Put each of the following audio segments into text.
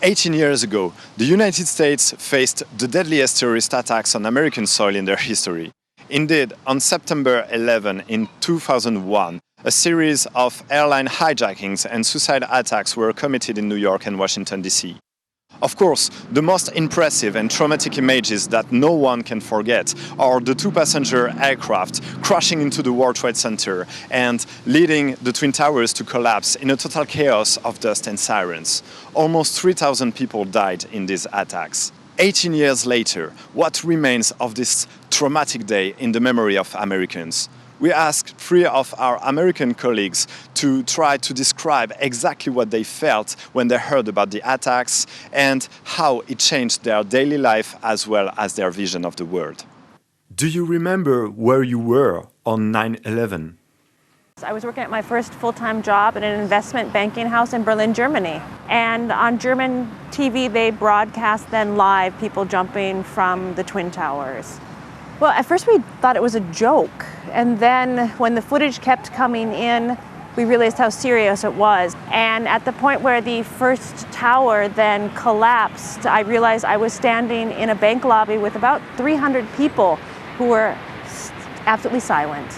18 years ago, the United States faced the deadliest terrorist attacks on American soil in their history. Indeed, on September 11 in 2001, a series of airline hijackings and suicide attacks were committed in New York and Washington, D.C. Of course, the most impressive and traumatic images that no one can forget are the two passenger aircraft crashing into the World Trade Center and leading the Twin Towers to collapse in a total chaos of dust and sirens. Almost 3,000 people died in these attacks. 18 years later, what remains of this traumatic day in the memory of Americans? We asked 3 of our American colleagues to try to describe exactly what they felt when they heard about the attacks and how it changed their daily life as well as their vision of the world. Do you remember where you were on 9/11? I was working at my first full-time job at an investment banking house in Berlin, Germany. And on German TV, they broadcast then live people jumping from the Twin Towers. Well, at first we thought it was a joke. And then when the footage kept coming in, we realized how serious it was. And at the point where the first tower then collapsed, I realized I was standing in a bank lobby with about 300 people who were absolutely silent.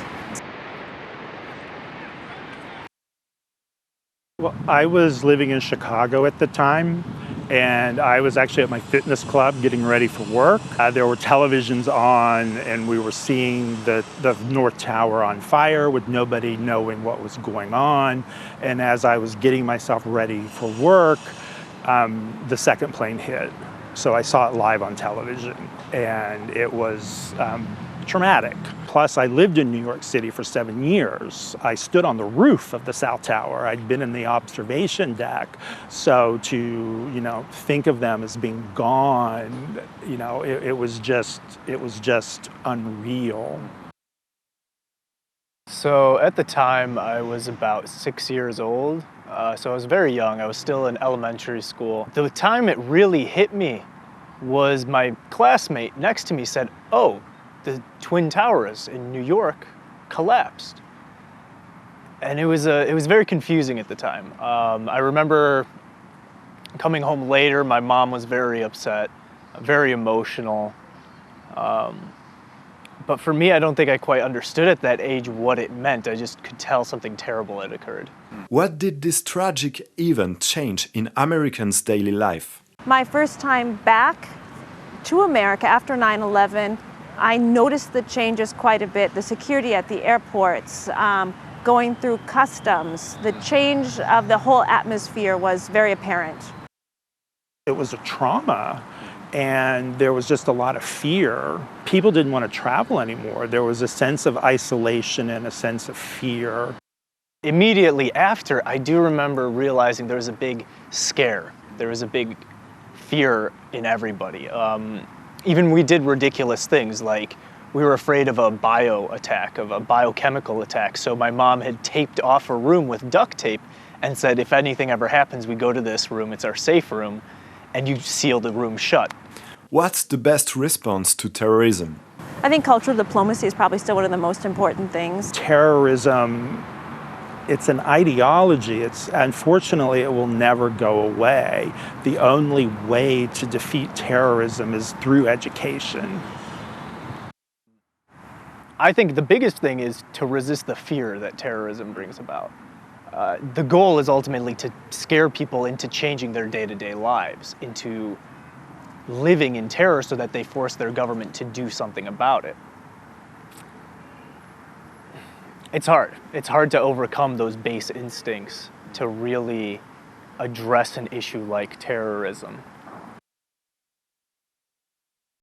Well, I was living in Chicago at the time, and I was actually at my fitness club getting ready for work. There were televisions on, and we were seeing the North Tower on fire with nobody knowing what was going on. And as I was getting myself ready for work, the second plane hit. So I saw it live on television, and it was traumatic. Plus, I lived in New York City for 7 years. I stood on the roof of the South Tower. I'd been in the observation deck. So to, think of them as being gone, it was just unreal. So at the time, I was about 6 years old. So I was very young. I was still in elementary school. The time it really hit me was my classmate next to me said, "Oh, the Twin Towers in New York collapsed." And it was very confusing at the time. I remember coming home later, my mom was very upset, very emotional. But for me, I don't think I quite understood at that age what it meant. I just could tell something terrible had occurred. What did this tragic event change in Americans' daily life? My first time back to America after 9/11, I noticed the changes quite a bit. The security at the airports, going through customs, the change of the whole atmosphere was very apparent. It was a trauma, and there was just a lot of fear. People didn't want to travel anymore. There was a sense of isolation and a sense of fear. Immediately after, I do remember realizing there was a big scare. There was a big fear in everybody. Even we did ridiculous things, like we were afraid of a biochemical attack. So my mom had taped off a room with duct tape and said, if anything ever happens, we go to this room, it's our safe room, and you seal the room shut. What's the best response to terrorism? I think cultural diplomacy is probably still one of the most important things. Terrorism, it's an ideology. Unfortunately, it will never go away. The only way to defeat terrorism is through education. I think the biggest thing is to resist the fear that terrorism brings about. The goal is ultimately to scare people into changing their day-to-day lives, into living in terror so that they force their government to do something about it. It's hard. It's hard to overcome those base instincts to really address an issue like terrorism.